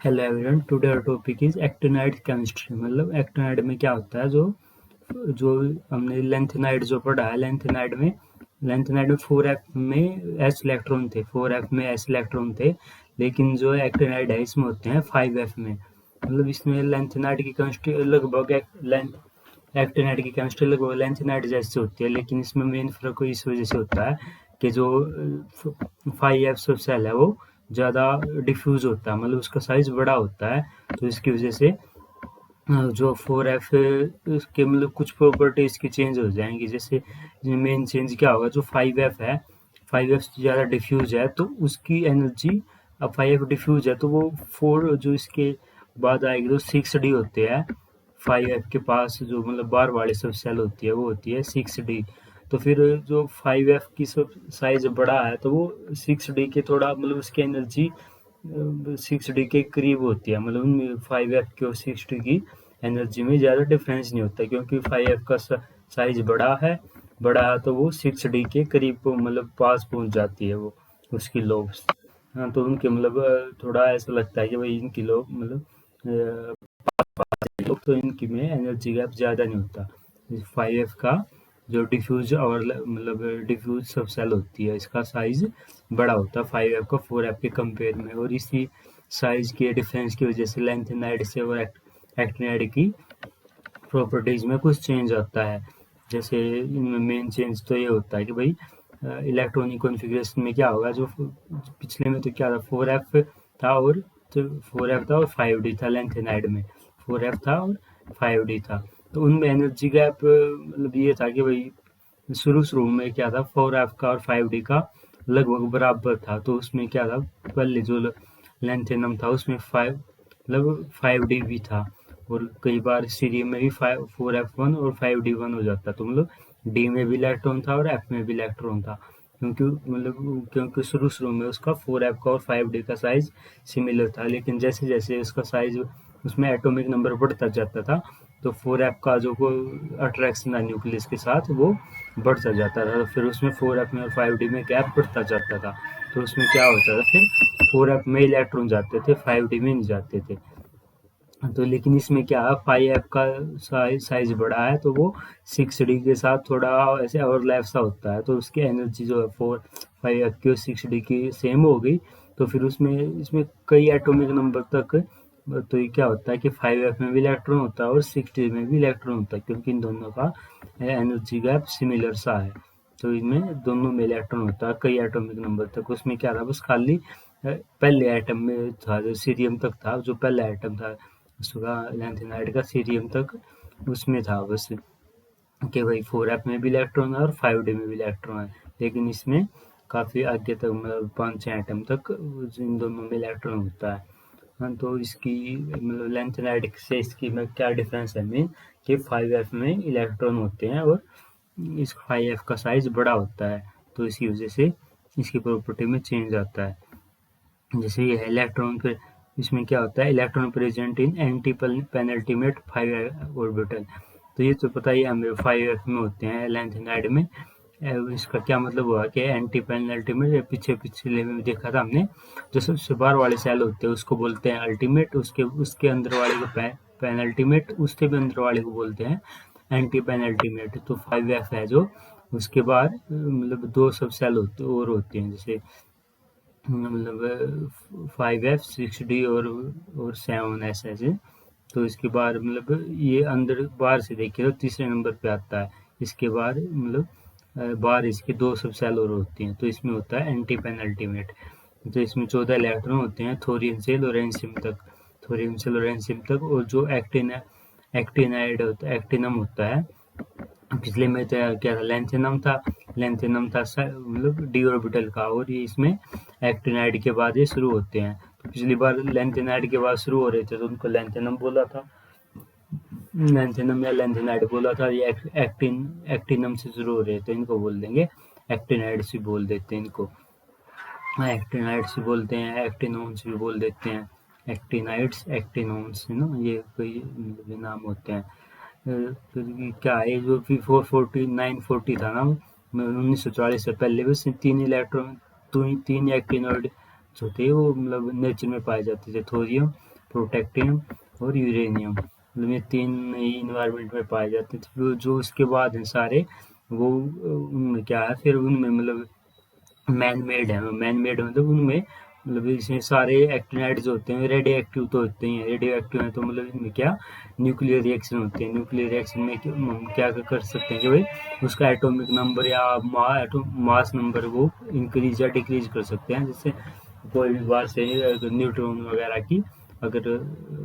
Hello everyone, today our topic is actinide chemistry. मतलब actinide में क्या होता है, जो जो हमने लेंथेनाइड जो पढ़ा है, लेंथेनाइड में 4f में s इलेक्ट्रॉन थे, 4f में s इलेक्ट्रॉन थे। लेकिन जो एक्टिनाइड है इसमें होते हैं 5f में। मतलब इसमें लेंथेनाइड की केमिस्ट्री लगभग एक्टिनाइड की केमिस्ट्री लगभग लेंथेनाइड जैसे होती है, लेकिन इसमें मेन फर्क इस वजह से होता है कि जो 5f सब सेल है वो ज़्यादा डिफ्यूज होता है, मतलब उसका साइज बड़ा होता है। तो इसकी वजह से जो 4f के मतलब कुछ प्रॉपर्टीज की चेंज हो जाएंगी। जैसे मेन चेंज क्या होगा, जो 5f है, 5f से ज़्यादा डिफ्यूज है तो उसकी एनर्जी, अब 5f डिफ्यूज है तो वो 4 जो इसके बाद आएगी तो 6d होते हैं। 5f के पास जो मतलब बार वाली सब सेल होती है वो होती है 6d। तो फिर जो 5f की सब साइज बड़ा है तो वो 6d के थोड़ा मतलब उसकी एनर्जी 6d के करीब होती है। मतलब 5f की और 6d की एनर्जी में ज़्यादा डिफरेंस नहीं होता, क्योंकि 5f का साइज बड़ा है तो वो 6d के करीब मतलब पास पहुंच जाती है वो उसकी लोब्स। हाँ, तो उनके मतलब थोड़ा ऐसा लगता है कि भाई इनकी लोग मतलब तो इनकी में एनर्जी गैप ज़्यादा नहीं होता। 5f का जो डिफ्यूज और मतलब डिफ्यूज सब सेल होती है, इसका साइज बड़ा होता है 5f का 4f के कंपेयर में। और इसी साइज के डिफरेंस की वजह से लेंथेनाइड से और एक्टिनाइड की प्रॉपर्टीज में कुछ चेंज आता है। जैसे इनमें मेन चेंज तो ये होता है कि भाई इलेक्ट्रॉनिक कॉन्फ़िगरेशन में क्या होगा, जो पिछले में तो क्या था, 4f था और तो 4f था और 5d था लेंथेनाइड में, 4f था और 5d था। तो उनमें एनर्जी गैप मतलब ये था कि भाई शुरू में क्या था, 4f का और 5d का लगभग बराबर था। तो उसमें क्या था, पहले जो लेंथेनम था उसमें 5d भी था, और कई बार सीरियम में भी 4f1 और 5d1 हो जाता। तो मतलब डी में भी इलेक्ट्रॉन था और एफ में भी इलेक्ट्रॉन था, क्योंकि शुरू में उसका 4f का और 5d का साइज सिमिलर था। लेकिन जैसे जैसे उसका साइज उसमें एटॉमिक नंबर बढ़ता जाता था तो 4f का जो अट्रैक्शन है न्यूक्लियस के साथ वो बढ़ता जाता था। फिर उसमें 4f में और 5d में गैप बढ़ता जाता था। तो उसमें क्या होता था, फिर 4f में इलेक्ट्रॉन जाते थे, 5d में नहीं जाते थे। तो लेकिन इसमें क्या है, 5f का साइज बड़ा है तो वो 6d के साथ थोड़ा ऐसे ओवरलैप सा होता है। तो उसकी एनर्जी जो है 5f की और 6d की सेम हो गई। तो फिर इसमें कई एटॉमिक नंबर तक, तो ये क्या होता है कि 5f में भी इलेक्ट्रॉन होता है और 6d में भी इलेक्ट्रॉन होता है, क्योंकि इन दोनों का एनर्जी गैप सिमिलर सा है। तो इनमें दोनों में इलेक्ट्रॉन होता है कई एटॉमिक नंबर तक। उसमें क्या था, बस खाली पहले एटम में था, जो सीरियम तक था, जो पहला एटम था उसका लेंथेनाइड का, सीरियम तक उसमें था बस कि भाई 4f में भी इलेक्ट्रॉन है और 5d में भी इलेक्ट्रॉन है। लेकिन इसमें काफ़ी आगे तक मतलब 5-6 एटम तक इन दोनों में इलेक्ट्रॉन होता है। हाँ, तो इसकी मतलब लेंथेनाइड से इसकी में क्या डिफरेंस है मेन, कि 5f में इलेक्ट्रॉन होते हैं और इस 5f का साइज बड़ा होता है। तो इसी वजह से इसकी प्रॉपर्टी में चेंज आता है। जैसे ये है इलेक्ट्रॉन पे, इसमें क्या होता है, electron present in anti penultimate 5 orbital. तो ये तो पता ही है हमें, 5f में होते हैं लेंथेनाइड में। इसका क्या मतलब हुआ कि एंटी पेनल्टीमेट, पिछले में देखा था हमने, जो सबसे बाहर वाले सेल होते हैं उसको बोलते हैं अल्टीमेट, उसके उसके अंदर वाले को पेनल्टीमेट, उसके भी अंदर वाले को बोलते हैं एंटी पेनल्टीमेट। तो 5f है जो उसके बाद मतलब दो सब सेल होते और होते हैं, जैसे मतलब 5f 6d और 7s ऐसे। तो इसके बाद मतलब ये अंदर बाहर से देखिए तो तीसरे नंबर पे आता है। इसके बाद मतलब बाहर इसके दो सब सेल और होती हैं, तो इसमें होता है एंटी पेनल्टीमेट। तो इसमें 14 इलेक्ट्रॉन होते हैं थोरियम से लोरेंशियम तक, और जो एक्टिनाइड होता है, एक्टिनम होता है। पिछले में तो क्या था, लेंथेनम था मतलब डी ऑर्बिटल का, और ये इसमें एक्टिनाइड के बाद ये शुरू होते हैं। तो पिछली बार लेंथेनाइड के बाद शुरू हो रहे थे तो उनको लेंथेनम बोला था, लेंथेनम या लेंथेनाइड बोला था। ये एक्टिनम से शुरू हो रहे थे, इनको बोल देंगे एक्टिनाइड से बोल देते हैं इनको। हाँ, एक्टिनाइड से बोलते हैं, एक्टिनोन्स भी बोल देते हैं, एक्टिनाइड्स एक्टिनोन्स है ना, ये कोई मतलब नाम होते हैं। फिर क्या है, जो भी 940 था ना, 1940 से पहले बस तीन इलेक्ट्रॉन, तीन एक्टिनॉइड जो थे वो मतलब नेचर में पाए जाते थे, थोरियम प्रोटेक्टियम और यूरेनियम, मतलब ये 3 ही इन्वायरमेंट में पाए जाते हैं। तो जो उसके बाद हैं सारे वो उनमें क्या है, फिर उनमें मतलब मैन मेड है। मैन मेड मतलब उनमें मतलब इसमें सारे एक्टिनाइड्स होते हैं रेडियो एक्टिव तो होते ही हैं, रेडियो एक्टिव है तो मतलब इनमें क्या न्यूक्लियर रिएक्शन होते हैं। न्यूक्लियर रिएक्शन में हम क्या कर सकते हैं कि भाई उसका एटॉमिक नंबर या मास नंबर वो इंक्रीज या डिक्रीज कर सकते हैं। जैसे कोई भी बार से अगर न्यूट्रॉन वगैरह की अगर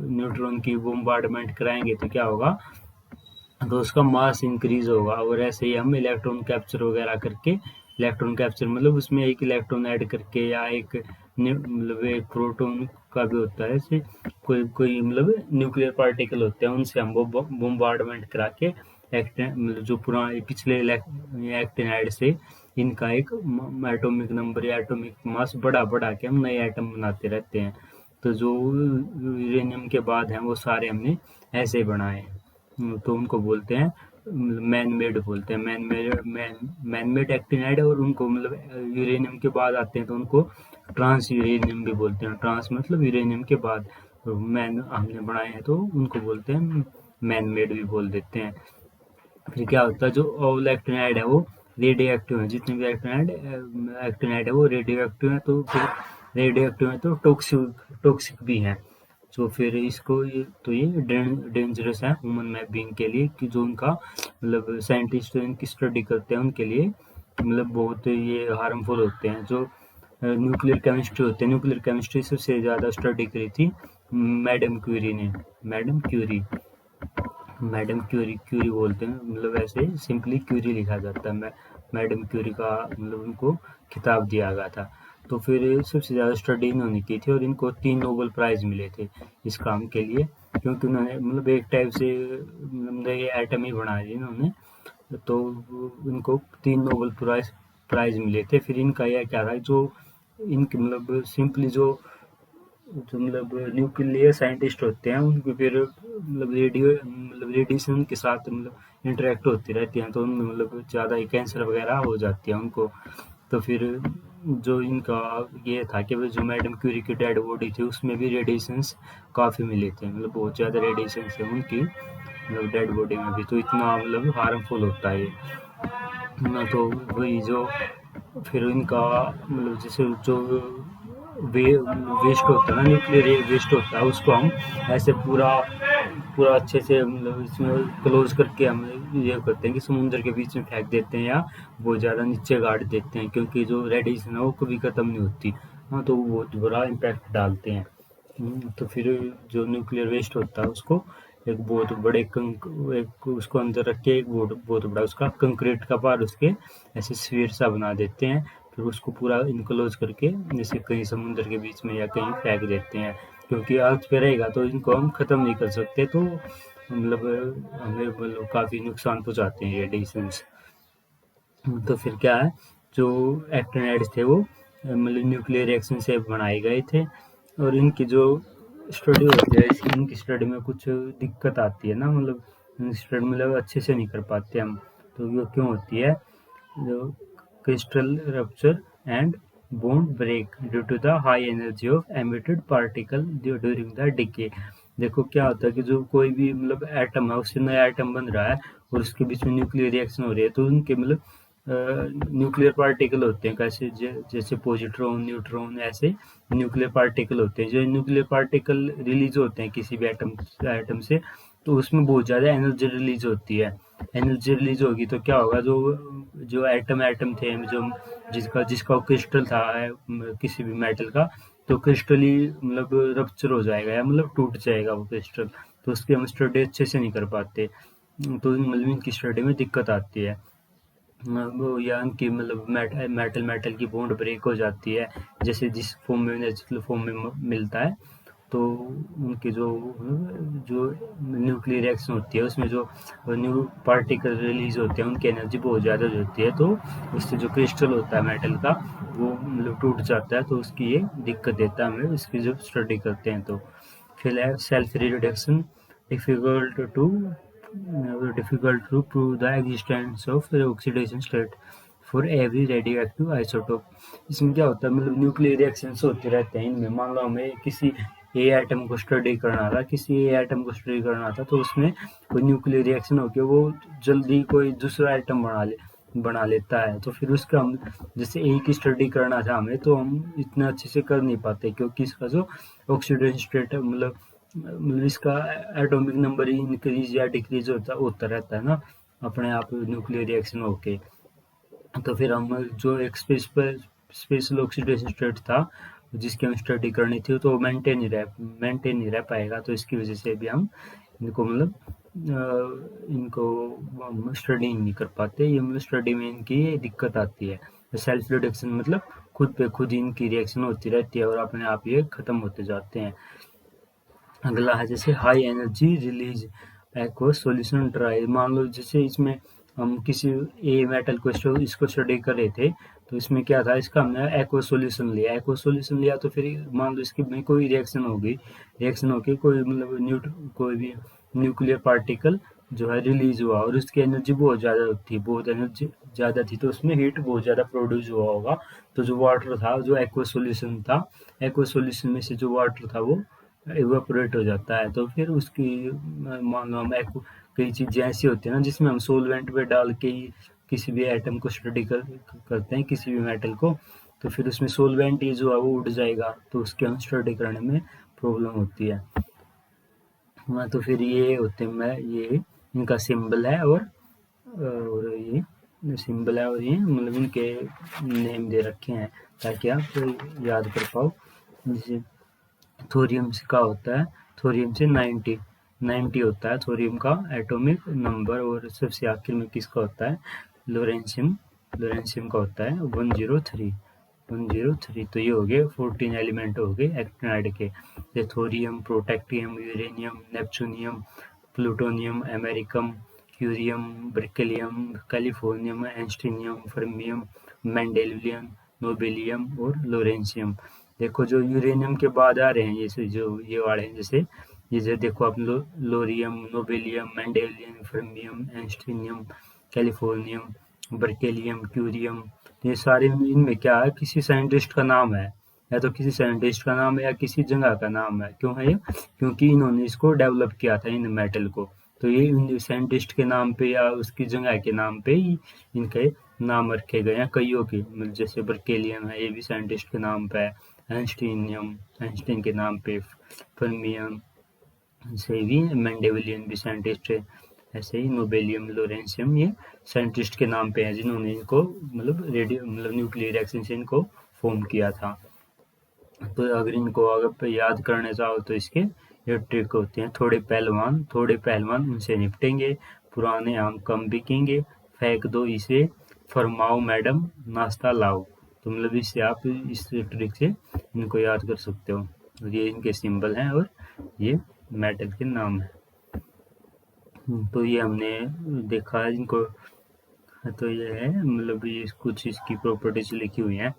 न्यूट्रॉन की बोmbardment कराएंगे तो क्या होगा, तो उसका मास इंक्रीज होगा। और ऐसे ही हम इलेक्ट्रॉन कैप्चर वगैरह करके, इलेक्ट्रॉन कैप्चर मतलब उसमें एक इलेक्ट्रॉन ऐड करके या एक मतलब एक प्रोटॉन का भी होता है, ऐसे कोई कोई मतलब न्यूक्लियर पार्टिकल होते हैं उनसे हम वो बोmbardment करा के मतलब जो पुराने पिछले एक्टिनाइड से इनका एक एटॉमिक नंबर या एटॉमिक मास बढ़ा बढ़ा के हम नए एटम बनाते रहते हैं। तो जो यूरेनियम के बाद हैं वो सारे हमने ऐसे बनाए। तो उनको बोलते हैं मैन मेड बोलते हैं, मैन मेड एक्टिनाइड। और उनको मतलब यूरेनियम के बाद आते हैं तो उनको ट्रांस यूरेनियम भी बोलते हैं। ट्रांस मतलब यूरेनियम के बाद तो मैन हमने बनाए हैं तो उनको बोलते हैं मैन मेड भी बोल देते हैं। फिर क्या होता है, जो ऑल एक्टिनाइड है वो रेडियो एक्टिव है। जितने भी एक्टिनाइड एक्टिनाइड है वो रेडियो एक्टिव है, तो फिर रेडियो एक्टिव है तो टॉक्सिक टॉक्सिक भी हैं। तो फिर इसको ये डेंजरस है ह्यूमन बीइंग के लिए, कि जो उनका मतलब साइंटिस्ट इनकी स्टडी करते हैं उनके लिए मतलब बहुत ये हार्मफुल होते हैं। जो न्यूक्लियर केमिस्ट्री होते हैं, न्यूक्लियर केमिस्ट्री सबसे ज़्यादा स्टडी करी थी मैडम क्यूरी ने। Madam Curie, madam Curie, Curie बोलते हैं मतलब ऐसे सिंपली क्यूरी लिखा जाता है। मैडम क्यूरी का मतलब उनको खिताब दिया गया था। तो फिर सबसे ज़्यादा स्टडी इन्होंने की थी और इनको 3 नोबेल प्राइज़ मिले थे इस काम के लिए, क्योंकि उन्होंने मतलब एक टाइप से मतलब ये एटम ही बना दिए इन्होंने। तो इनको 3 नोबेल प्राइज़ मिले थे। फिर इनका यह क्या था, जो इनके मतलब सिंपली जो मतलब न्यूक्लियर साइंटिस्ट होते हैं उनको फिर मतलब रेडिएशन के साथ मतलब इंटरेक्ट होती रहती हैं, तो उनमें मतलब ज़्यादा ही कैंसर वगैरह हो जाती है उनको। तो फिर जो इनका ये था कि जो मैडम क्यूरी की डेड बॉडी थी उसमें भी रेडिएशंस काफ़ी मिले थे, मतलब बहुत ज़्यादा रेडिएशंस है उनकी मतलब डेड बॉडी में भी। तो इतना मतलब हार्मफुल होता है ये ना। तो वही जो फिर इनका मतलब जैसे जो वेस्ट होता है ना, न्यूक्लियर वेस्ट होता है उसको हम ऐसे पूरा पूरा अच्छे से मतलब इसमें क्लोज करके हम ये करते हैं कि समुद्र के बीच में फेंक देते हैं या बहुत ज़्यादा नीचे गाड़ देते हैं, क्योंकि जो रेडिएशन है वो कभी ख़त्म नहीं होती। हाँ, तो वो बहुत बुरा इम्पैक्ट डालते हैं। तो फिर जो न्यूक्लियर वेस्ट होता है उसको एक बहुत बड़े एक उसको अंदर रख के एक बहुत बहुत बड़ा उसका कंक्रीट का बार उसके ऐसे स्फीयर सा बना देते हैं। फिर उसको पूरा इनक्लोज करके जैसे कहीं समुद्र के बीच में या कहीं फेंक देते हैं, क्योंकि अर्थ पे रहेगा तो इनको हम ख़त्म नहीं कर सकते। तो मतलब हमें मतलब काफ़ी नुकसान पहुँचाते हैं रेडिएशंस। तो फिर क्या है, जो एक्टिनाइड्स थे वो मतलब न्यूक्लियर रिएक्शन से बनाए गए थे। और इनकी जो स्टडी होती है इनकी स्टडी में कुछ दिक्कत आती है ना, मतलब स्टडी मतलब अच्छे से नहीं कर पाते हम। तो वो क्यों होती है, जो crystal rupture and bond break due to the high energy of emitted particle during the decay। देखो क्या होता है कि जो कोई भी मतलब एटम है उससे नया एटम बन रहा है और उसके बीच में न्यूक्लियर रिएक्शन हो रही है, तो उनके मतलब न्यूक्लियर पार्टिकल होते हैं कैसे जैसे पॉजिट्रॉन न्यूट्रॉन ऐसे न्यूक्लियर पार्टिकल होते हैं। जो न्यूक्लियर पार्टिकल रिलीज होते हैं किसी भी एटम से, तो उसमें बहुत ज़्यादा एनर्जी रिलीज होती है। एनर्जी रिलीज होगी तो क्या होगा, जो जो एटम एटम थे जो जिसका जिसका क्रिस्टल था किसी भी मेटल का, तो क्रिस्टल ही मतलब रप्चर हो जाएगा या मतलब टूट जाएगा वो क्रिस्टल। तो उसकी हम स्टडी अच्छे से नहीं कर पाते। तो मतलब इनकी स्टडी में दिक्कत आती है। वो या उनकी मतलब मेटल मेटल की बॉन्ड ब्रेक हो जाती है, जैसे जिस फॉर्म में नेचुरल फॉर्म में मिलता है। तो उनके जो जो न्यूक्लियर रिएक्शन होती है उसमें जो न्यू पार्टिकल रिलीज होते हैं उनकी एनर्जी बहुत ज़्यादा होती है, तो उससे जो क्रिस्टल होता है मेटल का वो मतलब टूट जाता है। तो उसकी ये दिक्कत देता है हमें इसकी जब स्टडी करते हैं। तो फिर है self reduction, difficult to difficult to prove the existence of oxidation state for every radioactive isotope। इसमें क्या होता है, मतलब न्यूक्लियर रिएक्शंस होते रहते हैं इनमें। मान लो हमें किसी ए एटम को स्टडी करना था, किसी ए एटम को स्टडी करना था, तो उसमें कोई न्यूक्लियर रिएक्शन होकर वो जल्दी कोई दूसरा एटम बना लेता है। तो फिर उसका हम जैसे ए की स्टडी करना था हमें, तो हम इतना अच्छे से कर नहीं पाते, क्योंकि इसका जो ऑक्सीडेशन स्टेट मतलब इसका एटॉमिक नंबर ही इंक्रीज या डिक्रीज होता रहता है ना अपने आप न्यूक्लियर रिएक्शन होके। तो फिर हम जो एक स्पेशल ऑक्सीडेशन स्टेट था जिसकी हमें स्टडी करनी थी, तो मेंटेन नहीं रह पाएगा। तो इसकी वजह से भी हम इनको इनको हम स्टडी नहीं कर पाते, ये मतलब स्टडी में इनकी दिक्कत आती है। सेल्फ रिडक्शन मतलब खुद पे खुद इनकी रिएक्शन होती रहती है और अपने आप ये खत्म होते जाते हैं। अगला है जैसे high energy release aqueous solution trial. मान लो जैसे इसमें हम किसी ए मेटल को इसको स्टडी कर रहे थे, तो इसमें क्या था, इसका हमने एक्वस सॉल्यूशन लिया तो फिर मान लो इसकी में कोई रिएक्शन होगी कोई कोई भी न्यूक्लियर पार्टिकल जो है रिलीज हुआ और उसकी एनर्जी बहुत एनर्जी ज़्यादा थी, तो उसमें हीट बहुत ज़्यादा प्रोड्यूस हुआ होगा। तो जो वाटर था, जो एक्वस सॉल्यूशन में से जो वाटर था वो इवेपोरेट हो जाता है। तो फिर उसकी मान लो हम कई चीज़ें ऐसी होती है ना जिसमें हम सोलवेंट पे डाल के ही किसी भी एटम को स्टडी करते हैं, किसी भी मेटल को, तो फिर उसमें सोलवेंट ही जो है वो उड़ जाएगा, तो उसके हम स्टडी करने में प्रॉब्लम होती है। हाँ, तो फिर ये होते हैं ये इनका सिंबल है और ये सिंबल है और ये मतलब इनके नेम दे रखे हैं ताकि आप याद कर पाओ। जैसे थोरियम से क्या होता है, थोरियम से 90 होता है थोरियम का एटॉमिक नंबर, और सबसे आखिर में किसका होता है, लोरेंशियम का होता है 103। तो ये हो गए 14 एलिमेंट हो गए एक्टिनाइड के, जैसे thorium, protactinium, uranium, neptunium, plutonium, americium, curium, berkelium, californium, einsteinium, fermium, mendelevium, nobelium और लोरेंशियम। देखो जो यूरेनियम के बाद आ रहे हैं ये वाले हैं, जैसे देखो आप lawrencium, nobelium, mendelevium, fermium, einsteinium, californium, berkelium, curium, ये सारे इनमें क्या है, किसी साइंटिस्ट का नाम है, या तो किसी साइंटिस्ट का नाम है या किसी जगह का नाम है। क्यों है ये, क्योंकि इन्होंने इसको डेवलप किया था इन मेटल को, तो ये साइंटिस्ट के नाम पे या उसकी जगह के नाम पे ही इनके नाम रखे गए हैं कईयों के। जैसे बर्केलियम है, ये भी साइंटिस्ट के नाम पे है, आइंस्टीन के नाम पे, फर्मियम से भी, मेंडेलियम भी साइंटिस्ट है, ऐसे ही नोबेलियम, लोरेंशियम ये साइंटिस्ट के नाम पे हैं जिन्होंने इनको न्यूक्लियर रिएक्शन से इनको फॉर्म किया था। तो अगर इनको अगर याद करना चाहो तो इसके ये ट्रिक होते हैं, थोड़े पहलवान उनसे निपटेंगे, पुराने आम कम बिकेंगे, फेंक दो इसे, फरमाओ मैडम नाश्ता लाओ। तो इससे आप इस ट्रिक से इनको याद कर सकते हो। ये इनके सिंबल हैं और ये मेटल के नाम है। तो ये हमने देखा है इनको, तो ये है ये कुछ इसकी प्रॉपर्टीज लिखी हुई हैं।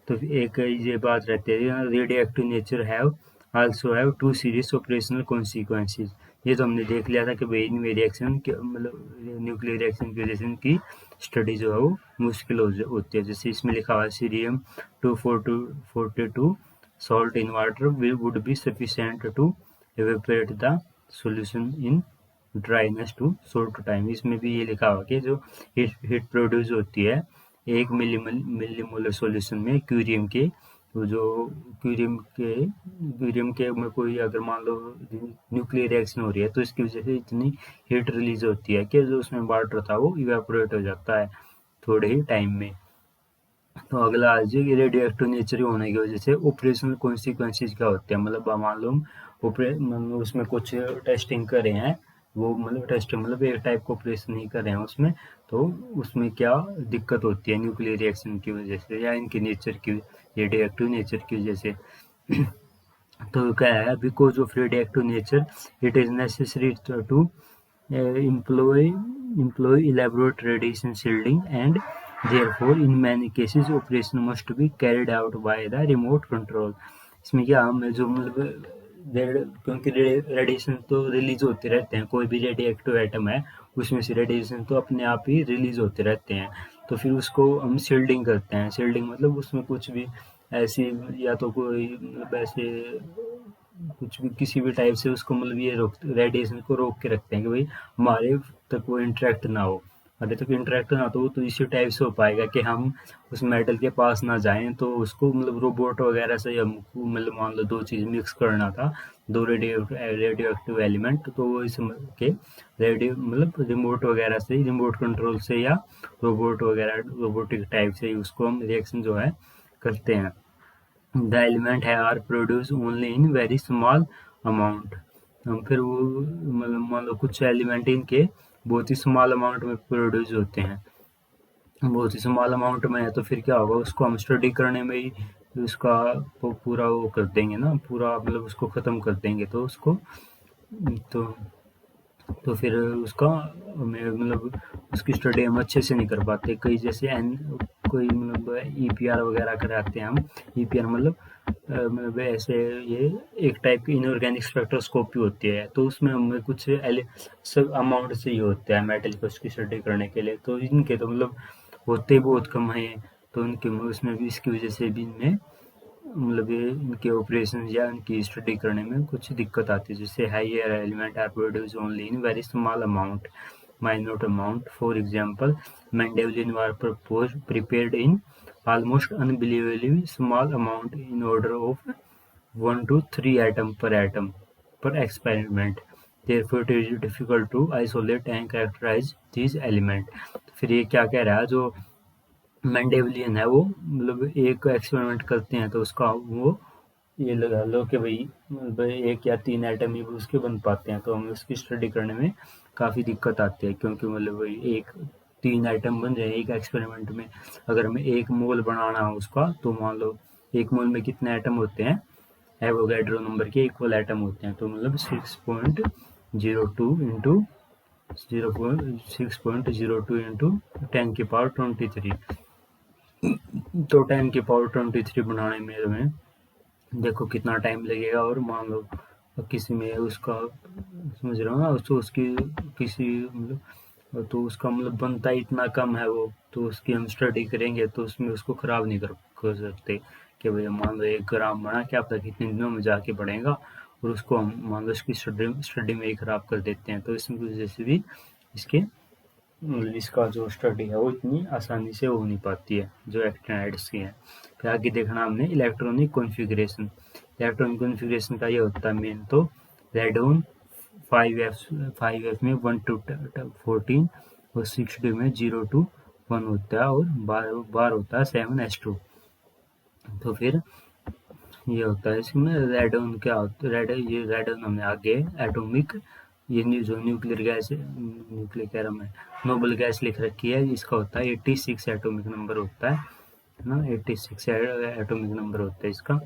तो एक ये बात रहती है, radio active nature also have 2 series operational consequences. ये तो हमने देख लिया था कि भाई इनमें रिएक्शन न्यूक्लियर रिएक्शन की वजह से इनकी स्टडी जो है वो मुश्किल होती है। जैसे इसमें लिखा हुआ है cerium 242 salt in water would be sufficient to evaporate the solution in dryness to short time. इसमें भी ये लिखा हुआ कि जो हीट प्रोड्यूस होती है 1 मिलीमोलर सॉल्यूशन में क्यूरियम के, तो जो क्यूरियम के में कोई अगर मान लो न्यूक्लियर रिएक्शन हो रही है तो इसकी वजह से इतनी हीट रिलीज होती है कि जो उसमें वाटर था वो इवेपोरेट हो जाता है थोड़े ही टाइम में। तो अगला आज रेडियो एक्टिव नेचर होने की वजह से ऑपरेशनल कॉन्सिक्वेंसेज क्या होते हैं, मान लो उसमें कुछ टेस्टिंग कर रहे हैं, वो टेस्ट एक टाइप का ऑपरेशन ही कर रहे हैं उसमें, तो उसमें क्या दिक्कत होती है न्यूक्लियर रिएक्शन की वजह से या इनके नेचर की, रेडियो एक्टिव नेचर की वजह से। तो क्या है, because of radio active nature it is necessary to employ elaborate radiation shielding and therefore in many cases operation must be carried out by the remote control। इसमें क्या हम जो क्योंकि रेडिएशन तो रिलीज होते रहते हैं, कोई भी रेडियो एक्टिव एटम है उसमें से रेडिएशन तो अपने आप ही रिलीज होते रहते हैं, तो फिर उसको हम शील्डिंग करते हैं। शील्डिंग उसमें कुछ भी ऐसी या तो कोई ऐसे कुछ भी किसी भी टाइप से उसको मतलब ये रोक रेडिएशन को रोक के रखते हैं कि भाई हमारे तक वो इंटरेक्ट ना हो, हमारे तक इंटरेक्ट ना तो इसी टाइप से हो पाएगा कि हम उस मेटल के पास ना जाएं। तो उसको मतलब रोबोट वगैरह से हमको मतलब मान लो दो चीज़ मिक्स करना था, दो रेडियो एक्टिव एलिमेंट, तो वो इस के रेडियो मतलब रिमोट वगैरह से, रिमोट कंट्रोल से या रोबोट वगैरह रोबोटिक टाइप से उसको हम रिएक्शन जो है करते हैं। द एलिमेंट है are produce only in very small amount. हम फिर वो मतलब मान लो कुछ एलिमेंट इनके बहुत ही स्मॉल अमाउंट में प्रोड्यूस होते हैं, बहुत ही स्मॉल अमाउंट में है, तो फिर क्या होगा उसको हम स्टडी करने में ही उसका पूरा वो कर देंगे ना, पूरा मतलब उसको ख़त्म कर देंगे। तो उसको तो फिर उसका हमें मतलब उसकी स्टडी हम अच्छे से नहीं कर पाते। कई जैसे एन कोई मतलब ईपीआर वगैरह कराते हैं हम। ईपीआर मतलब ऐसे ये एक टाइप की इनऑर्गेनिक स्पेक्ट्रोस्कोपी होती है, तो उसमें हमें कुछ सब अमाउंट चाहिए होता है मेटल को उसकी स्टडी करने के लिए। तो इनके तो मतलब होते बहुत कम हैं, तो उनके उसमें भी इसकी वजह से भी इनमें मतलब ये इनके ऑपरेशन या इनकी स्टडी करने में कुछ दिक्कत आती है। जैसे higher element are produce only in very small amount, minute amount. For example, Mendelian were prepared in almost unbelievably small amount in order of 1 to 3 atom per experiment. Therefore, it is difficult to isolate and characterize these element. फिर ये क्या कह रहा है, जो Mendelian है वो मतलब एक एक्सपेरिमेंट करते हैं तो उसका वो ये लगा लो कि भाई मतलब एक या तीन एटम ही उसके बन पाते हैं, तो हमें उसकी स्टडी करने में काफ़ी दिक्कत आती है, क्योंकि मतलब वही एक तीन आइटम बन रहे हैं एक एक्सपेरिमेंट में। अगर हमें एक मोल बनाना हो उसका, तो मान लो एक मोल में कितने एटम होते हैं, एवोगैड्रो नंबर के इक्वल एटम होते हैं, तो मतलब 6.02 इंटू 6.02 इंटू 10⁻23। तो 10⁻23 बनाने में हमें देखो कितना टाइम लगेगा। और मान लो किसी में उसका समझ रहे हो ना, तो उसकी किसी मतलब तो उसका मतलब बनता ही इतना कम है वो, तो उसकी हम स्टडी करेंगे तो उसमें उसको ख़राब नहीं कर सकते कि भाई मान लो 1 ग्राम बना, क्या पता कितने दिनों में जाके बढ़ेगा, और उसको हम मान लो इसकी स्टडी में ही ख़राब कर देते हैं। तो इसकी वजह से भी इसके मतलब इसका जो स्टडी है वो इतनी आसानी से हो नहीं पाती है जो एक्टिनाइड्स की है। फिर आगे देखना हमने इलेक्ट्रॉनिक कॉन्फ़िगरेशन। इलेक्ट्रॉनिक कॉन्फ़िगरेशन का ये होता है मेन तो रेडोन 5f में 1 to 14 और 6d में 0 to 1 होता है, और बार होता है 7s2। तो फिर ये होता है इसमें रेडोन क्या होता है, ये रेडोन हमने आगे एटॉमिक ये जो न्यूक्लियर गैस न्यूक्लियर कह रहा मैं नोबल गैस लिख रखी है, इसका होता है 86 एटॉमिक नंबर होता है ना, 86 एटॉमिक नंबर होता है इसका।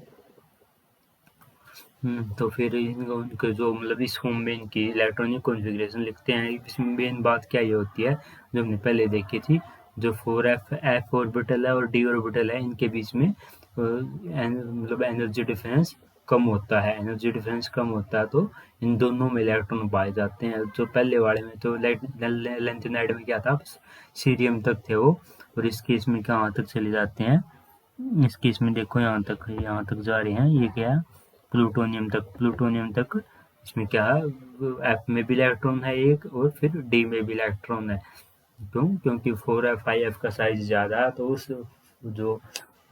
तो फिर इनका जो मतलब इस होम में इनकी इलेक्ट्रॉनिक कॉन्फ़िगरेशन लिखते हैं। इसमें मेन बात क्या ये होती है जो हमने पहले देखी थी, जो 4f ऑर्बिटल है और d ऑर्बिटल है, इनके बीच में मतलब एनर्जी डिफरेंस कम होता है। एनर्जी डिफरेंस कम होता है तो इन दोनों में इलेक्ट्रॉन पाए जाते हैं। जो पहले वाले में तो लेंथेनाइड में क्या था, सीरियम तक थे वो, और इस केस में कहाँ तक चले जाते हैं, इस केस में देखो यहाँ तक जा रहे हैं। ये क्या है, प्लूटोनियम तक इसमें क्या है, एफ में भी इलेक्ट्रॉन है एक, और फिर डी में भी इलेक्ट्रॉन है। क्यों, क्योंकि 4f 5f का साइज ज़्यादा है, तो उस जो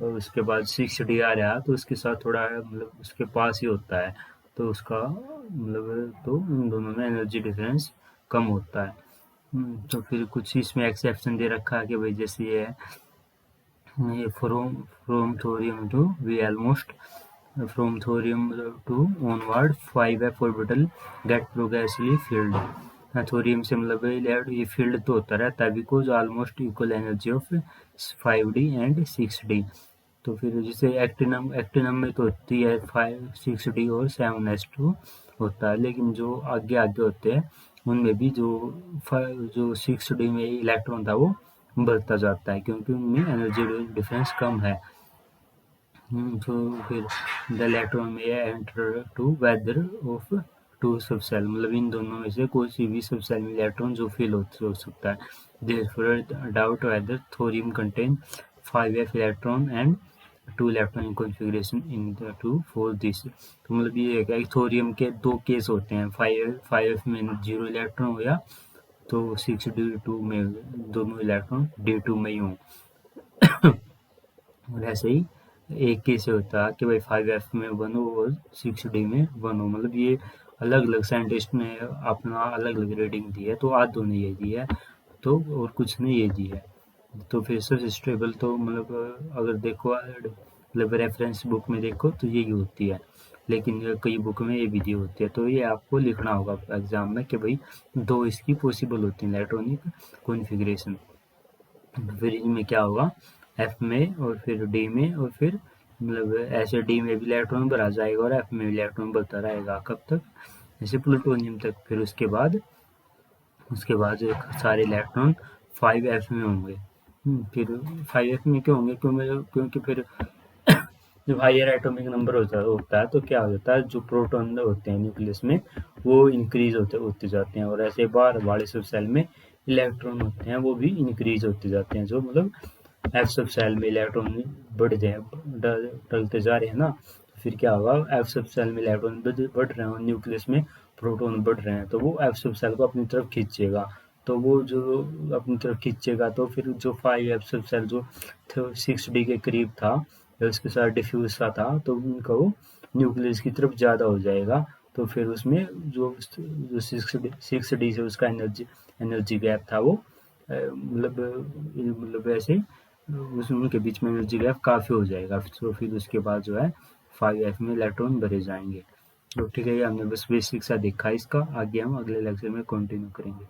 उसके बाद 6d आ रहा है तो उसके साथ थोड़ा मतलब उसके पास ही होता है, तो उसका मतलब तो उन दोनों में एनर्जी डिफरेंस कम होता है। तो फिर कुछ इसमें एक्सेप्शन दे रखा है कि भाई जैसे ये है from thorium to we almost from thorium to onward 5f orbital get progressively filled। Thorium से मतलब ये फील्ड तो होता रहता है because almost equal energy of 5d and 6d। तो फिर जैसे एक्टिनम में तो होती है 6d और 7s2 होता है, लेकिन जो आगे आगे होते हैं उनमें भी जो 6d में इलेक्ट्रॉन था वो बढ़ता जाता है, क्योंकि उनमें एनर्जी डिफरेंस कम है। तो फिर द इलेक्ट्रॉन में enter to whether of two sub shell, मतलब इन दोनों में से कोई सी भी सब सेल में इलेक्ट्रॉन जो फिल हो सकता है। Therefore doubt weather thorium contain 5f electron and 2 electronic configuration in the two for this. तो मतलब ये है कि थोरियम के 2 केस होते हैं, 5f में 0 इलेक्ट्रॉन हो या तो 6d2 में दोनों इलेक्ट्रॉन d2 में ही हों। और ऐसे ही एक केस होता है कि भाई 5f में 1 हो और 6d में 1 हो। मतलब ये अलग अलग साइंटिस्ट ने अपना अलग अलग रेटिंग दी है, तो आधों ने ये दी है तो और कुछ ने ये दी है। तो फिर सबसे स्टेबल तो मतलब अगर देखो मतलब रेफरेंस बुक में देखो तो यही होती है, लेकिन कई बुक में ये भी दी होती है। तो ये आपको लिखना होगा एग्जाम में कि भाई 2 इसकी पॉसिबल होती हैं इलेक्ट्रॉनिक कॉन्फ़िगरेशन। फिर इनमें क्या होगा, एफ में और फिर डी में और फिर मतलब ऐसे डी में भी इलेक्ट्रॉन भरा जाएगा और एफ में भी इलेक्ट्रॉन भरता रहेगा, कब तक, जैसे प्लूटोनियम तक। फिर उसके बाद सारे इलेक्ट्रॉन 5f में होंगे। फिर 5f में क्यों होंगे, क्योंकि फिर जब हायर एटॉमिक नंबर होता है तो क्या हो जाता है, जो प्रोटॉन होते हैं न्यूक्लियस में वो इंक्रीज होते जाते हैं, और ऐसे बाहर वाले सब सेल में इलेक्ट्रॉन होते हैं वो भी इंक्रीज होते जाते हैं। जो मतलब एफ सब सेल में इलेक्ट्रॉन डलते जा रहे हैं ना, तो फिर क्या होगा, एफ सब सेल में इलेक्ट्रॉन बढ़ रहे हैं और न्यूक्लियस में प्रोटॉन बढ़ रहे हैं, तो वो एफ सब सेल को अपनी तरफ खींचेगा। तो वो जो अपनी तरफ खींचेगा तो फिर जो 5f सब सेल जो 6d के करीब था या उसके साथ डिफ्यूज सा था, तो उनका वो न्यूक्लियस की तरफ ज़्यादा हो जाएगा। तो फिर उसमें जो 6d से उसका एनर्जी गैप था वो मतलब ऐसे उसमें उनके बीच में एनर्जी गैप काफ़ी हो जाएगा। तो फिर उसके बाद जो है 5f में इलेक्ट्रॉन भरे जाएंगे। तो ठीक है, ये हमने बस बेसिक सा देखा इसका, आगे हम अगले लेक्चर में कंटिन्यू करेंगे।